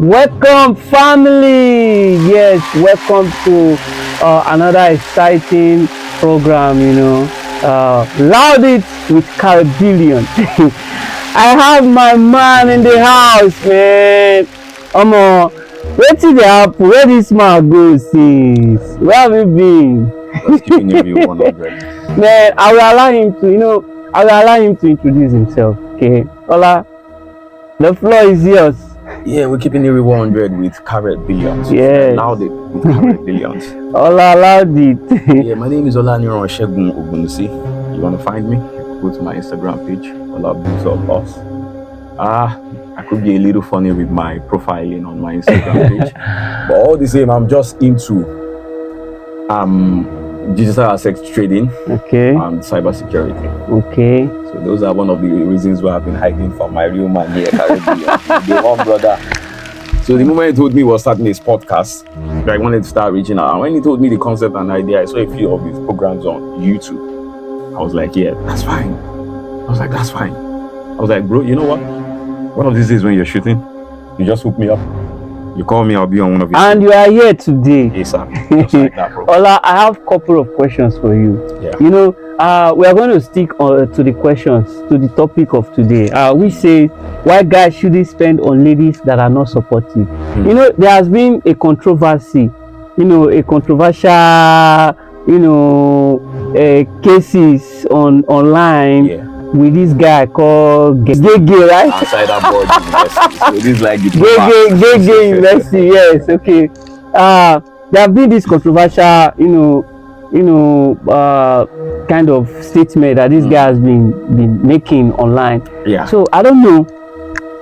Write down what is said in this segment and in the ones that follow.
Welcome, family. Yes, welcome to another exciting program. Loud it with Khare Billion. I have my man in the house, man. Wetin dey happen? Where this man go since? Where have you been? Just keeping it real 100. Man, I will allow him to introduce himself. Okay, Ola, the floor is yours. Yeah, we're keeping it real 100 with Khare Billions. Yes. Loud it with Khare Billions. Ola, allowed it. Yeah, my name is Olaniran Shegun Ogunusi. You want to find me? Go to my Instagram page, Ola Buzo Boss. I could be a little funny with my profiling on my Instagram page, but all the same, I'm just into digital asset trading and cybersecurity. Okay. So those are one of the reasons why I've been hiding from my real man here, Khare Billion, the one brother. So the moment he told me he was starting his podcast, I wanted to start reaching out. And when he told me the concept and idea, I saw a few of his programs on YouTube. I was like, yeah, that's fine. I was like, that's fine. I was like, bro, you know what? One of these days when you're shooting, you just hook me up. You call me, I'll be on one of your And you are here today. Yes, sir. Just like that, bro. Ola, I have a couple of questions for you. Yeah. We are going to stick to the questions, to the topic of today. We say, why guys shouldn't spend on ladies that are not supportive? There has been a controversy, a controversial, cases online with this guy called Gege, right? Outside that board university. So this is like the Gege University, yes, okay. There have been this controversial, kind of statement that this guy has been making online. Yeah. So I don't know.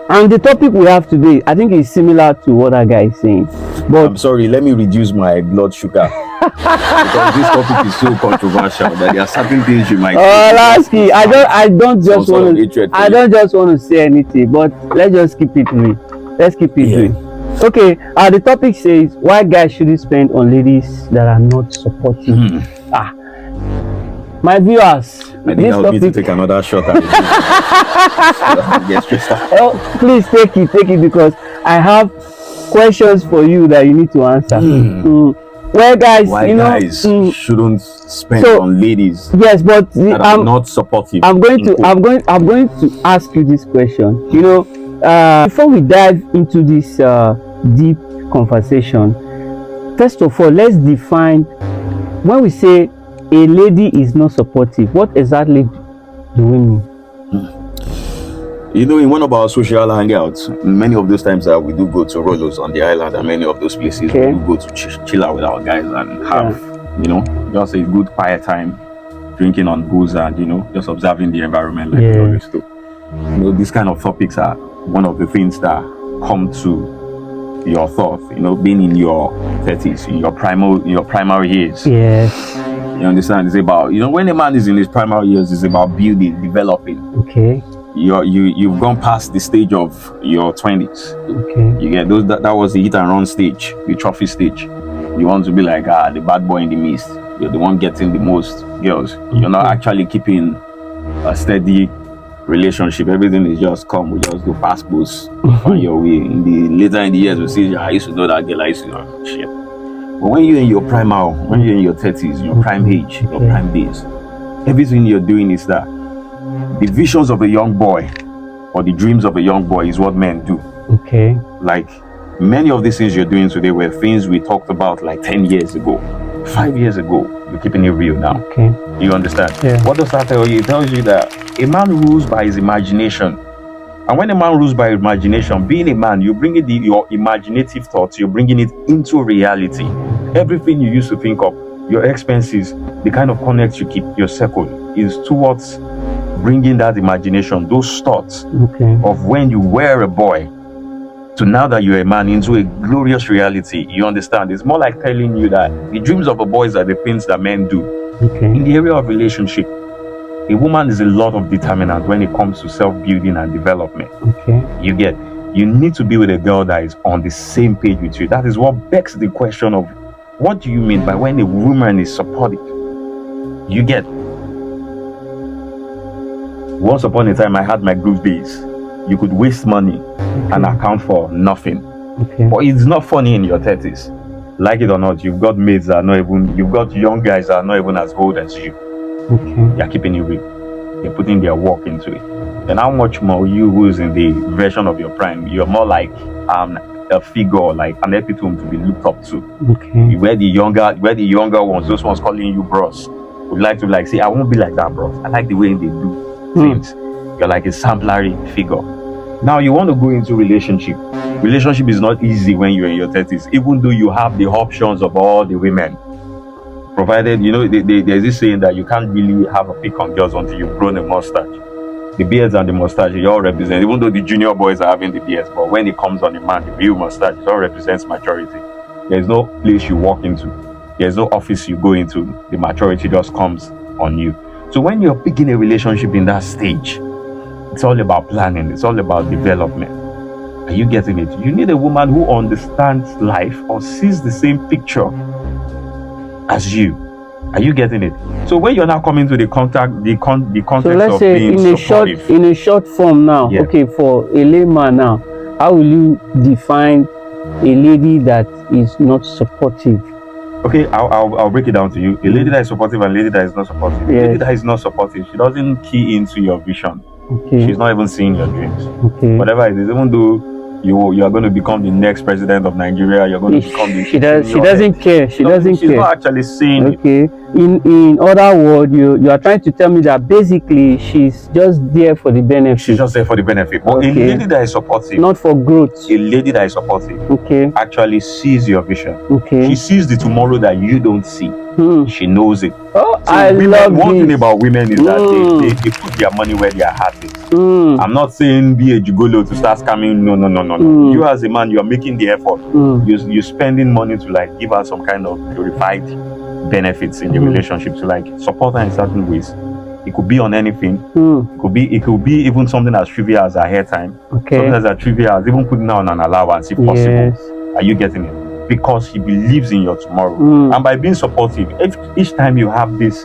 And the topic we have today, I think is similar to what that guy is saying. But I'm sorry, let me reduce my blood sugar. Because this topic is so controversial that there are certain things you might Lasky, I don't just want to say anything, but let's just keep it real. Let's keep it real. Okay, the topic says why guys shouldn't spend on ladies that are not supportive. My viewers, I think I'll need to take another shot at it. Please take it because I have questions for you that you need to answer. Well, guys, why guys shouldn't spend on ladies? Yes, but that are not supportive. I'm going to ask you this question. Before we dive into this deep conversation, first of all, let's define when we say a lady is not supportive. What exactly do we mean? In one of our social hangouts, many of those times that we do go to Rolos on the island and many of those places, we do go to chill out with our guys and have, just a good quiet time, drinking on booze and, just observing the environment like we always do. These kind of topics are one of the things that come to your thoughts, being in your 30s, in your primary years. Yes. You understand? It's about, when a man is in his primary years, it's about building, developing. Okay. You've gone past the stage of your 20s. Okay. You get those that was the hit and run stage, the trophy stage. You want to be like the bad boy in the midst. You're the one getting the most girls. You're not actually keeping a steady relationship. Everything is just we just do passports, find your way. Later in the years, we see I used to know that girl, I used to know shit. But when you're in your when you're in your 30s, your prime age, your prime days, everything you're doing is that the visions of a young boy or the dreams of a young boy is what men do. Okay. Like many of these things you're doing today were things we talked about like 10 years ago, 5 years ago. You're keeping it real now. Okay. You understand? Yeah. What does that tell you? It tells you that a man rules by his imagination. And when a man rules by imagination, being a man, you bring your imaginative thoughts, you're bringing it into reality. Everything you used to think of, your expenses, the kind of connects you keep, your circle, is towards bringing that imagination, those thoughts of when you were a boy to now that you're a man into a glorious reality. You understand? It's more like telling you that the dreams of a boy are the things that men do. In the area of relationship, a woman is a lot of determinant when it comes to self-building and development. You need to be with a girl that is on the same page with you. That is what begs the question of what do you mean by when a woman is supportive? You get. Once upon a time, I had my groove days. You could waste money and account for nothing. Okay. But it's not funny in your 30s. Like it or not, you've got mates that are not even, you've got young guys that are not even as old as you. Okay. They're keeping you with, they're putting their work into it. And how much more you who's in the version of your prime, you're more like a figure, like an epitome to be looked up to. Okay. Where the younger ones, those ones calling you bros, would like to like say, I won't be like that, bros. I like the way they do things. You're like a exemplary figure. Now you want to go into relationship. Relationship is not easy when you're in your 30s, even though you have the options of all the women. Provided, there's this saying that you can't really have a pick on girls until you've grown a mustache. The beards and the mustache, it all represent, even though the junior boys are having the beards, but when it comes on a man, the real mustache, it all represents maturity. There's no place you walk into. There's no office you go into. The maturity just comes on you. So when you're picking a relationship in that stage, it's all about planning. It's all about development. Are you getting it? You need a woman who understands life or sees the same picture as you. Are you getting it? So when you're now coming to the context so let's of say being supportive, in a short form now, Yeah. okay, for a layman now, how will you define a lady that is not supportive? okay, I'll break it down to you. A lady that is supportive and a lady that is not supportive. A lady Yes. that is not supportive, she doesn't key into your vision. Okay. She's not even seeing your dreams. Okay. Whatever it is, even though you are going to become the next president of Nigeria, you're going to become the She doesn't care. She doesn't She's care. not actually seeing it. Okay. In other words, you are trying to tell me that basically she's just there for the benefit. She's just there for the benefit. But Okay. a lady that is supportive, Not for growth. a lady that is supportive, Okay. actually sees your vision. Okay. She sees the tomorrow that you don't see. She knows it. Oh, So I love one thing this. about women is that they put their money where their heart is. I'm not saying be a gigolo to start scamming. No. You as a man, you are making the effort. You're spending money to like give her some kind of glorified benefits in the relationship, to like support her in certain ways. It could be on anything. It could be even something as trivial as a hair time. Okay. Something as trivial as even putting her on an allowance if possible. Yes. Are you getting it? Because he believes in your tomorrow. And by being supportive, each time you have this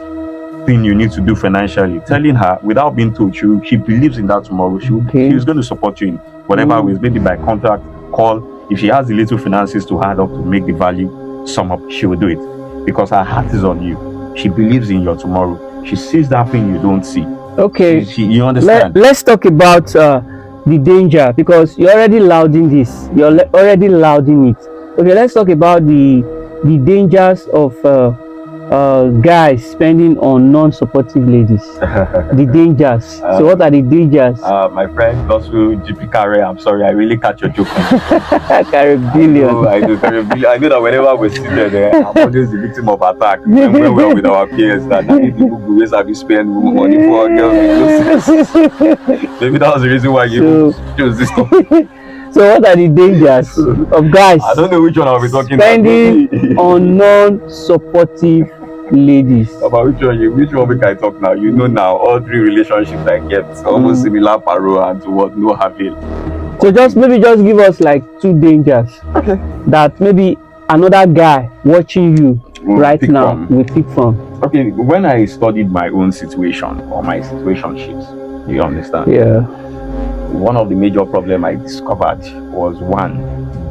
thing you need to do financially, telling her without being told, she believes in that tomorrow. She's going to support you in whatever ways, maybe by contract, call. If she has the little finances to add up to make the value sum up, she will do it because her heart is on you. She believes in your tomorrow. She sees that thing you don't see. Okay. You understand? Let's talk about the danger, because you're already louding this. You're already louding it. Okay, let's talk about the dangers of guys spending on non-supportive ladies. The dangers. So what are the dangers? My friend Gospel GP Khare, I'm sorry, I really catch your joke. Khare Billion. I know Khare Billion. I know that whenever we're seated there, I'm always the victim of attack. When we're with our peers, that people always have to spend money for girls. Maybe that was the reason why you chose this topic. So what are the dangers of guys? I don't know which one I'll be talking spending about. on non-supportive ladies. About which one we can talk now? You know now, all three relationships I kept almost similar paro and to what no avail. So just give us like two dangers. Okay. That maybe another guy watching you right now will pick from. Okay, when I studied my own situation or my situationships, you understand? Yeah. One of the major problems I discovered was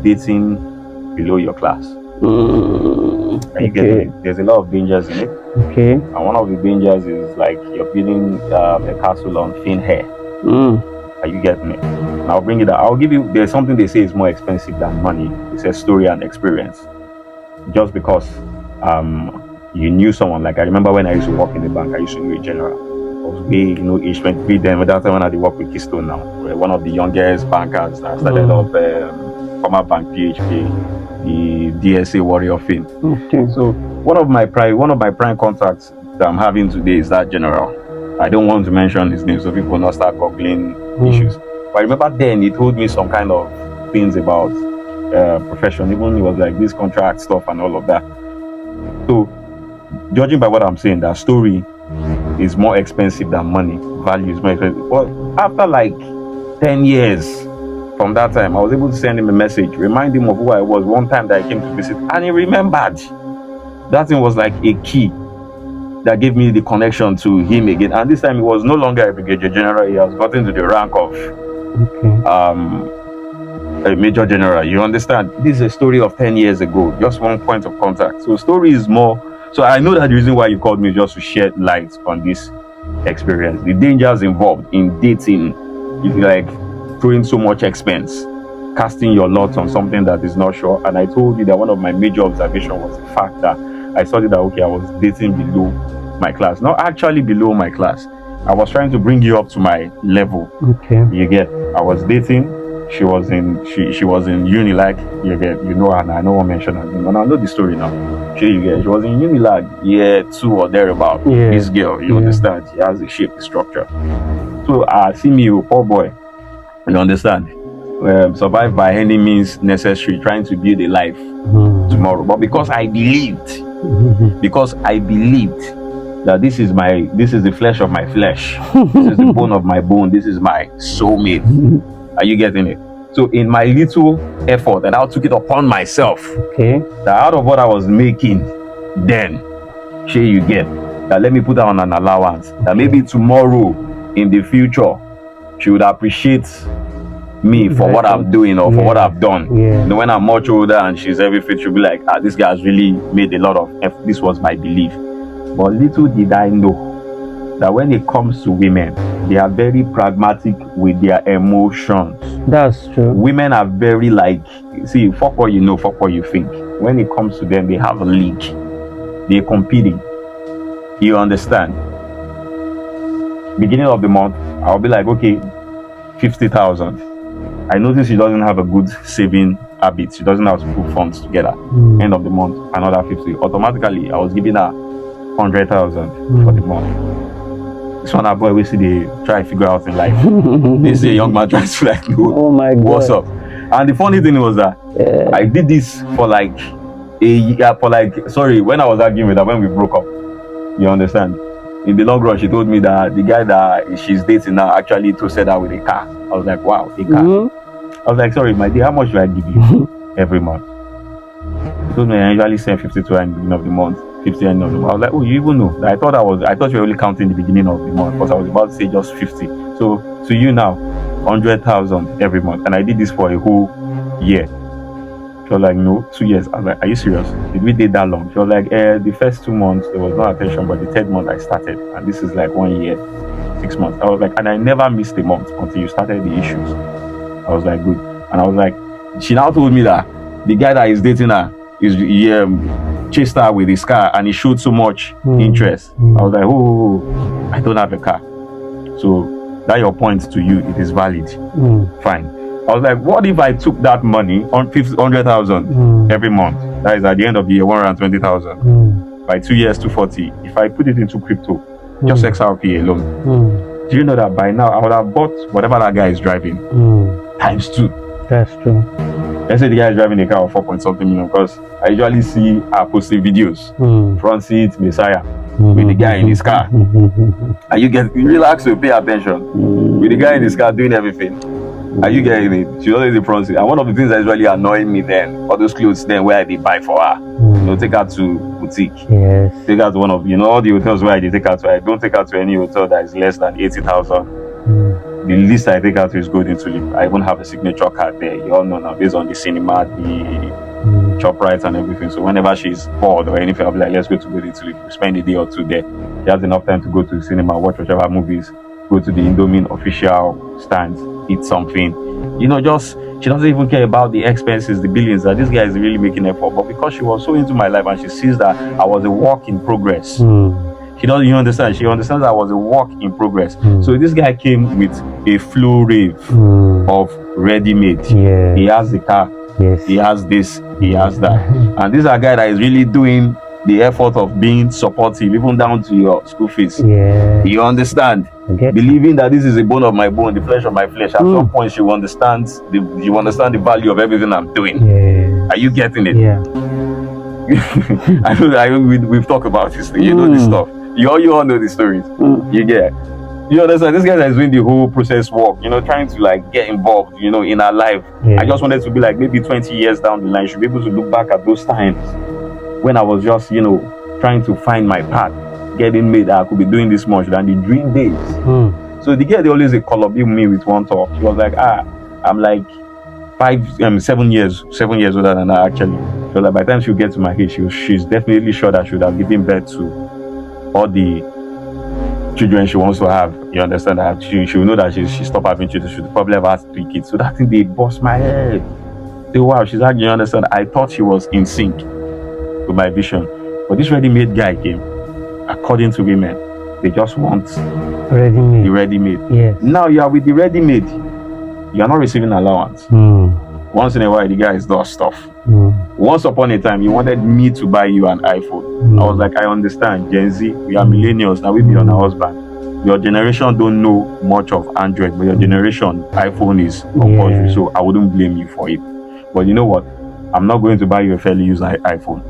dating below your class. Are you getting it? There's a lot of dangers in it. Okay. And one of the dangers is like you're building a castle on thin hair. Are you getting it? And I'll bring it out. I'll give you, there's something they say is more expensive than money. It's a story and experience. Just because you knew someone, like I remember when I used to work in the bank, I used to know a general. I was big, age 23 then, but that time when I work with Keystone now. We're one of the youngest bankers that started up former bank PHP, the DSA warrior thing. Okay. So one of my prime contacts that I'm having today is that general. I don't want to mention his name so people will not start googling issues. But I remember then he told me some kind of things about profession. Even it was like this contract stuff and all of that. So judging by what I'm saying, that story is more expensive than money. Value is more expensive. But after like 10 years from that time, I was able to send him a message, remind him of who I was one time that I came to visit, and he remembered. That thing was like a key that gave me the connection to him again. And this time he was no longer a brigadier general. He has gotten to the rank of a major general. You understand? This is a story of 10 years ago, just one point of contact. So story is more. So I know that the reason why you called me is just to shed light on this experience, the dangers involved in dating, if you like, throwing so much expense, casting your lot on something that is not sure. And I told you that one of my major observations was the fact that I studied that, okay, I was dating below my class, not actually below my class. I was trying to bring you up to my level. Okay. You get? I was dating. She was in Unilag. You get? You know her. I know I mention her name, and I know the story now. You get? She was in Unilag year 2 or thereabout. Yeah. This girl, you understand? She has a shape, the structure. So see me, poor boy. You understand? Survive by any means necessary, trying to build a life tomorrow. But because I believed that this is the flesh of my flesh, this is the bone of my bone, this is my soulmate. Are you getting it? So in my little effort, and I took it upon myself, Okay. that out of what I was making then, you get, that let me put her on an allowance, that maybe tomorrow in the future she would appreciate me for what I'm doing or for what I've done. Yeah. When I'm much older and she's everything, she'll be like, this guy has really made a lot of effort. This was my belief. But little did I know that when it comes to women, they are very pragmatic with their emotions. That's true. Women are very see, fuck what you know, fuck what you think. When it comes to them, they have a league. They're competing. You understand? Beginning of the month, I'll be like, okay, 50,000. I notice she doesn't have a good saving habit. She doesn't have to put funds together. End of the month, another 50. Automatically, I was giving her 100,000 for the month. This one, our boy, we see they try to figure out in life. This is a young man trying to know Oh my God. what's up. And the funny thing was that I did this for a year, when I was arguing with her, when we broke up. You understand? In the long run, she told me that the guy that she's dating now actually toasted her with a car. I was like, wow, a car. I was like, sorry, my dear, how much do I give you every month? She told me I usually send 50 to her in the beginning of the month, 50 at the end of the month. I was like, oh, you even know? I thought you were only counting the beginning of the month, because I was about to say just 50. So to you now, 100,000 every month. And I did this for a whole year. She was like, no, 2 years. I was like, are you serious? Did we date that long? She was like, the first 2 months there was no attention, but the 3rd month I started, and this is like 1 year, 6 months. I was like, and I never missed a month until you started the issues. I was like, good. And I was like, she now told me that the guy that is dating her chased her with his car, and he showed so much interest. I was like, oh, I don't have a car. So that your point to you, it is valid. Fine. I was like, what if I took that money on 100,000 every month? That is at the end of the year, 120,000. By 2 years, 240. If I put it into crypto, just XRP alone. Do you know that by now I would have bought whatever that guy is driving times 2? That's true. Let's say the guy is driving a car of 4 point something million, because I usually see her posting videos, front seat, Messiah, with the guy in his car. And you relax to pay attention with the guy in his car doing everything. Are you getting it? She's always in front seat. And one of the things that is really annoying me then, all those clothes then where I did buy for her, take her to boutique. Yes. Take her to one of, all the hotels where I did take her to. I don't take her to any hotel that is less than 80,000. The least I take her to is Golden Tulip. I even have a signature card there. You all know now, based on the cinema, the shop rights and everything. So whenever she's bored or anything, I'll be like, let's go to Golden Tulip. We spend a day or 2 there. She has enough time to go to the cinema, watch whichever movies, go to the Indomie official stands, eat something. She doesn't even care about the expenses, the billions that this guy is really making effort. But because she was so into my life and she sees that I was a work in progress, she understands I was a work in progress. So this guy came with a flow rave of ready-made. Yeah. He has the car, he has this, he has that. And this is a guy that is really doing the effort of being supportive, even down to your school fees. Yeah. You understand? Believing that this is a bone of my bone, the flesh of my flesh. At some point, she understands the value of everything I'm doing. Yeah. Are you getting it? Yeah. I know we've talked about this thing. You know this stuff. You all know the stories. You get. You understand? This guy is doing the whole process work. Trying to get involved. In our life. Yeah. I just wanted to be like maybe 20 years down the line, should be able to look back at those times when I was just, trying to find my path, getting made that I could be doing this much than the dream days. So the girl, they always call up me with one talk. She was like, I'm like 7 years older than her actually. So like by the time she'll get to my age, she's definitely sure that she would have given birth to all the children she wants to have. You understand that she will know that she stopped having children. She probably have had 3 kids. So that thing they bust my head. Say, wow, she's like, you understand? I thought she was in sync with my vision. But this ready-made guy came. According to women, they just want the Ready-made. ready-made. Yes. Now you are with the ready-made. You are not receiving allowance. Once in a while, the guy does stuff. Once upon a time, you wanted me to buy you an iPhone. I was like, I understand, Gen Z, we are millennials, now we be on our husband. Your generation don't know much of Android, but your generation, iPhone is compulsory, so I wouldn't blame you for it. But you know what? I'm not going to buy you a fairly used iPhone.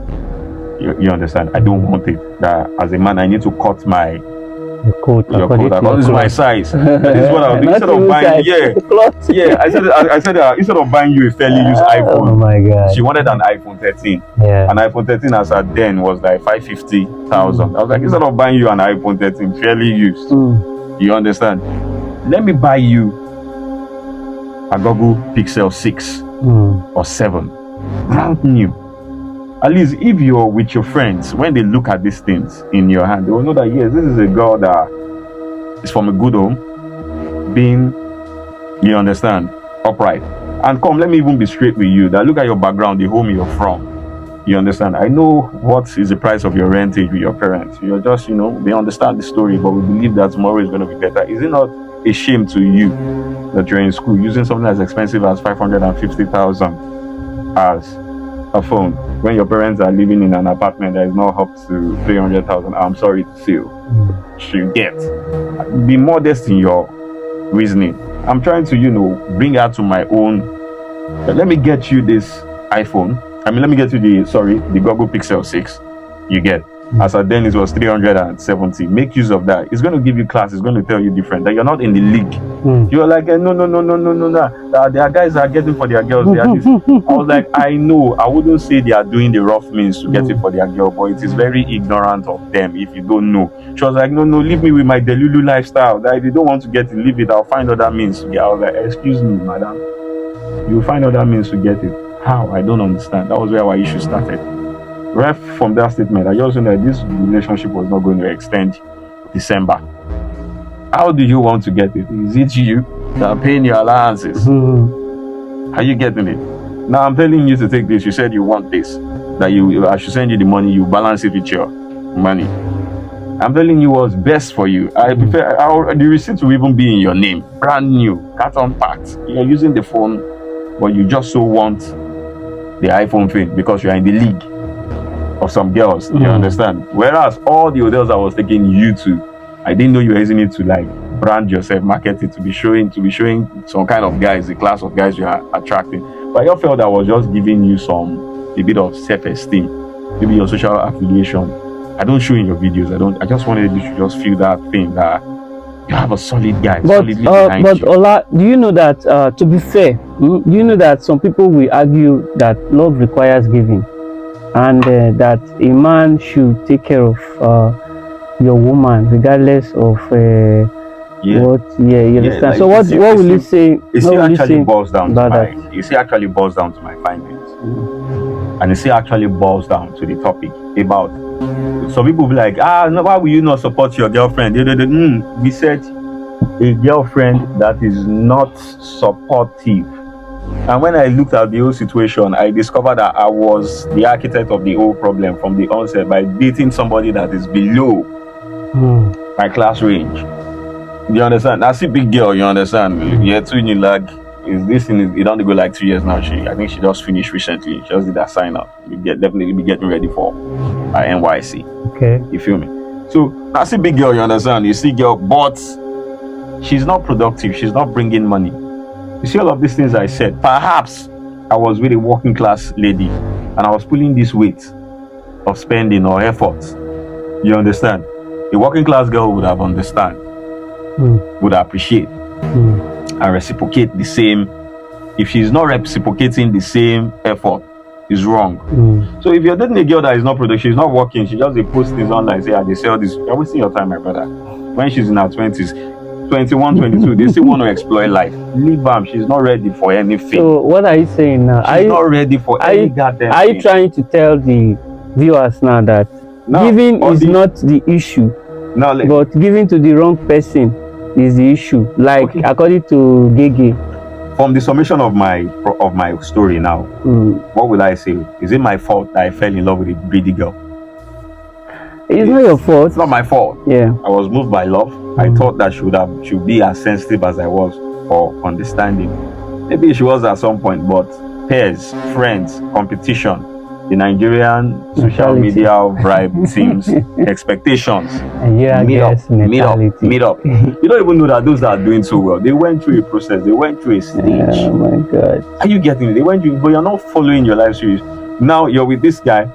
You understand? I don't want it. That as a man, I need to cut my your coat. This is my size. That is what I'll do. Instead of buying, I said instead of buying you a fairly used iPhone. Oh my God. She wanted an iPhone 13. Yeah. An iPhone 13 as at then was like 550,000. I was like, instead of buying you an iPhone 13 fairly used, you understand? Let me buy you a Google Pixel 6 or 7, brand new. At least if you're with your friends, when they look at these things in your hand, they will know that yes, this is a girl that is from a good home, being, you understand, upright. And come, let me even be straight with you. That look at your background, the home you're from. You understand? I know what is the price of your rentage with your parents. You're just, they understand the story, but we believe that tomorrow is going to be better. Is it not a shame to you that you're in school using something as expensive as 550,000 as a phone when your parents are living in an apartment that is not up to 300,000? I'm sorry to say, should get. Be modest in your reasoning. I'm trying to, bring out to my own. Let me get you this iPhone. Let me get you the Google Pixel 6. You get. As at then it was 370. Make use of that. It's going to give you class. It's going to tell you different. That you're not in the league. You're like, no. There are guys that are getting for their girls. They are this. I was like, I know. I wouldn't say they are doing the rough means to get it for their girl, but it is very ignorant of them if you don't know. She was like, no, leave me with my Delulu lifestyle. That if you don't want to get it, leave it. I'll find other means to get it. I was like, excuse me, madam. You'll find other means to get it. How? I don't understand. That was where our issue started. Ref from that statement, I just know that this relationship was not going to extend December. How do you want to get it? Is it you that are paying your allowances? Are you getting it? Now I'm telling you to take this. You said you want this. That I should send you the money. You balance it with your money. I'm telling you what's best for you. I prefer the receipt will even be in your name, brand new, carton packed. You're using the phone, but you just so want the iPhone thing because you're in the league of some girls. You understand? Whereas all the hotels I was taking you to, I didn't know you were using it to like brand yourself, market it, to be showing some kind of guys, the class of guys you are attracting. But I felt I was just giving you a bit of self-esteem, maybe your social affiliation. I don't show in your videos. I just wanted you to just feel that thing that you have a solid guy, solidly behind you. Ola, do you know that to be fair, do you know that some people will argue that love requires giving? And that a man should take care of your woman regardless of you understand. Like, so what will you say? It actually boils down to my findings, and it actually boils down to the topic about some people be like, no, why will you not support your girlfriend? We said a girlfriend that is not supportive. And when I looked at the whole situation, I discovered that I was the architect of the whole problem from the onset by dating somebody that is below my class range. You understand? That's a big girl, you understand? Yeah, too new lag. It only go like 2 years now. I think she just finished recently. She just did that sign up. Definitely be getting ready for NYC. Okay. You feel me? So that's a big girl, you understand? You see girl, but she's not productive. She's not bringing money. You see all of these things I said. Perhaps I was with a working class lady and I was pulling this weight of spending or effort. You understand? A working class girl would have understand, would appreciate, and reciprocate the same. If she's not reciprocating the same effort, it's wrong. So if you're dating a girl that is not productive, she's not working, she just posts things online, say, they sell this, you're wasting your time, my brother. When she's in her 20s, 21, 22. They still want to exploit life. Leave her. She's not ready for anything. So what are you saying now? She's not ready for any goddamn Are you thing. trying to tell the viewers now that giving is not the issue, but giving to the wrong person is the issue? Like according to Gege. From the summation of my story now, what will I say? Is it my fault that I fell in love with a greedy girl? It's not your fault. It's not my fault. Yeah. I was moved by love. I thought that she should be as sensitive as I was for understanding. Maybe she was at some point, but peers, friends, competition, the Nigerian social media vibe teams, expectations, meet up. You don't even know that those that are doing so well, they went through a process, they went through a stage. Oh my God. Are you getting it? They went through, but you're not following your life series. Now you're with this guy.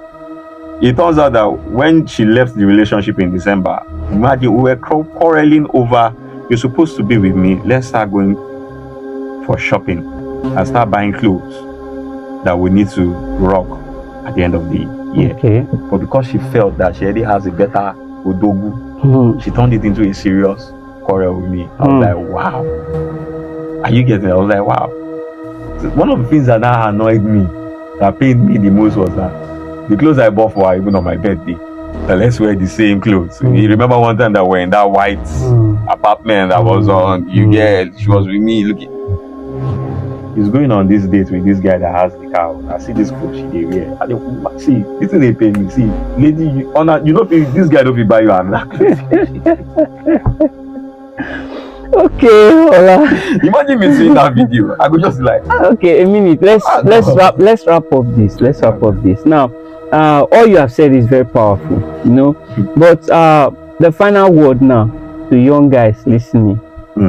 It turns out that when she left the relationship in December, imagine we were quarreling over, you're supposed to be with me, let's start going for shopping and start buying clothes that we need to rock at the end of the year. Okay. But because she felt that she already has a better odogu, she turned it into a serious quarrel with me. I was like, wow. Are you getting it? I was like, wow. So one of the things that now annoyed me, that pained me the most, was that the clothes I bought for her, even on my birthday, that let's wear the same clothes. You remember one time that we're in that white apartment that was on, she was with me looking. He's going on this date with this guy that has the car. I see this clothes she did wear. See, this thing they pay me. See, lady, you know, this guy don't be buy you another. Okay, hola. Imagine me seeing that video. I could just be like, okay, a minute. Let's wrap up this. Let's wrap up this. Now, all you have said is very powerful, you know. But the final word now to young guys listening.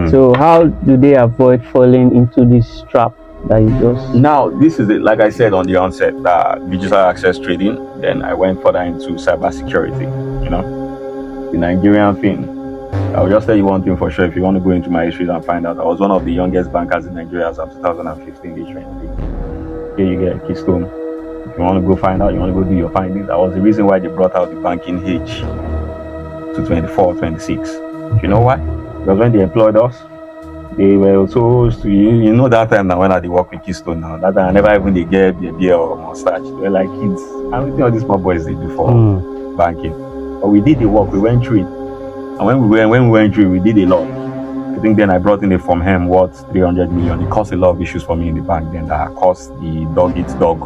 So how do they avoid falling into this trap that you just... Now, this is it. Like I said on the onset, digital access trading. Then I went further into cybersecurity. You know, the Nigerian thing. I'll just tell you one thing for sure. If you want to go into my history and find out, I was one of the youngest bankers in Nigeria as of 2015. Here you get Keystone. If you want to go find out, you want to go do your findings. That was the reason why they brought out the banking age to 24, 26. You know why? Because when they employed us, they were supposed to, you know, that time now when I work with Keystone now, that time I never even they get their beer or mustache. They were like kids. I don't think all these small boys they do for banking. But we did the work, we went through it. And when we went through it, we did a lot. I think then I brought in a from him worth 300 million. It caused a lot of issues for me in the bank then. That caused the dog eats dog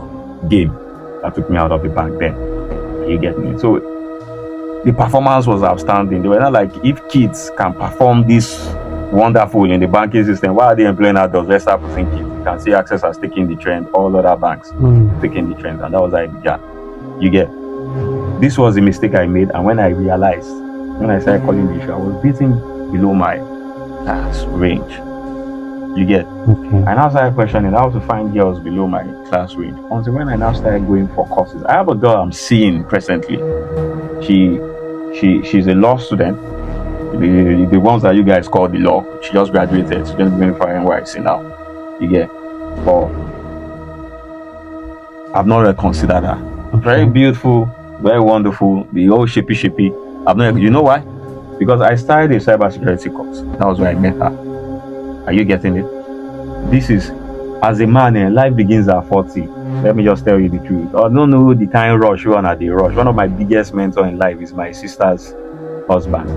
game that took me out of the bank then. You get me? So the performance was outstanding. They were not like, if kids can perform this wonderful in the banking system, why are they employing adults? Let's start putting kids. You can see Access has taken the trend, all other banks taking the trend, and that was how it began. You get, this was the mistake I made, and when I realized, when I started calling the issue, I was beating below my class range. You get, okay. I now started questioning how to find girls below my class range. Until when I now started going for courses, I have a girl I'm seeing presently. She's a law student, the ones that you guys call the law. She just graduated. She's going to be going for NYC now. You get, but I've not really considered her. Okay. Very beautiful, very wonderful. The old shapey. I've not. You know why? Because I started a cybersecurity course. That was where I met her. Are you getting it? This is, as a man, life begins at 40. Let me just tell you the truth. I don't know the kind of rush you want at the rush. One of my biggest mentors in life is my sister's husband.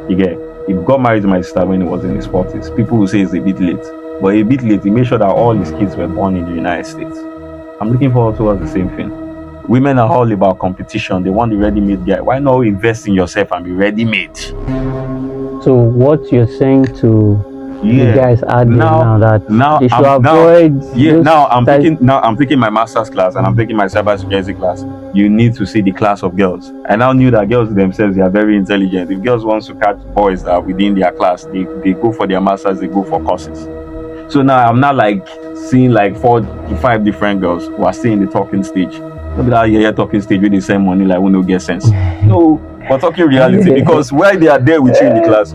You get, he got married to my sister when he was in his 40s. People will say it's a bit late. But a bit late, he made sure that all his kids were born in the United States. I'm looking forward towards the same thing. Women are all about competition. They want the ready-made guy. Why not invest in yourself and be ready-made? So what you're saying to you guys are now that they should avoid. Now I'm taking my master's class and I'm taking my cybersecurity class. You need to see the class of girls. I now knew that girls themselves, they are very intelligent. If girls want to catch boys that are within their class, they go for their masters, they go for courses. So now I'm not like seeing like 4 to 5 different girls who are still in the talking stage. Not that talking stage where they send money like we no get sense. No, we're talking reality, because while they are there with you in the class,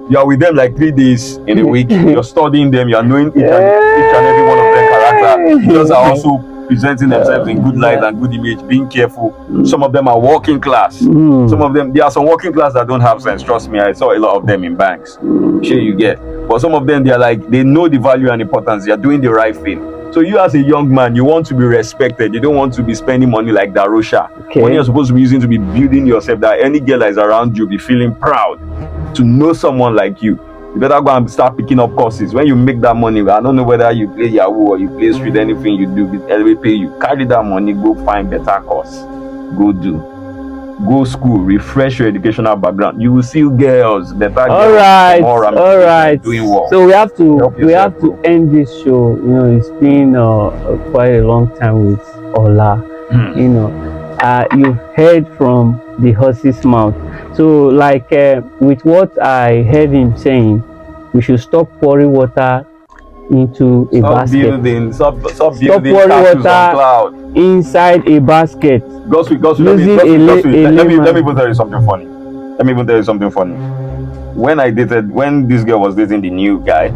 you are with them like 3 days in a week. You're studying them, you are knowing each and every one of their character. Girls are also presenting themselves in good light and good image, being careful. Some of them are working class. Mm. Some of them, there are some working class that don't have sense. Trust me, I saw a lot of them in banks. Sure, you get. But some of them, they are like, they know the value and importance. They are doing the right thing. So you as a young man, you want to be respected. You don't want to be spending money like Darosha. Okay. Money you're supposed to be using to be building yourself, that any girl that is around you be feeling proud to know someone like you. You better go and start picking up courses. When you make that money, I don't know whether you play Yahoo or you play street, anything you do, will pay you. Carry that money, go find better course. Go do. Go school, refresh your educational background. You will see girls, better girls, all right. doing well. So we have to end this show. You know, it's been quite a long time with Ola. You know, you've heard from the horse's mouth. So, like with what I heard him saying, we should stop pouring water into a basket. Stop building pouring water on cloud inside a basket. Gossip, let me even tell you something funny. When this girl was dating the new guy,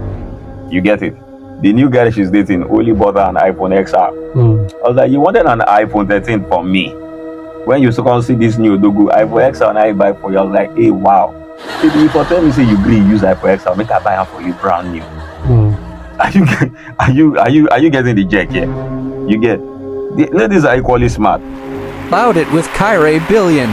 you get it? The new guy she's dating only bought her an iPhone XR. I was like, you wanted an iPhone 13 for me. When you come see this new Dogu iPhone XR and I buy for you, I was like, hey, wow. If you tell me say you agree use iPhone XR, make I buy her for you brand new. Are you getting the check here? You get. The ladies are equally smart. Loud it with Khare Billion.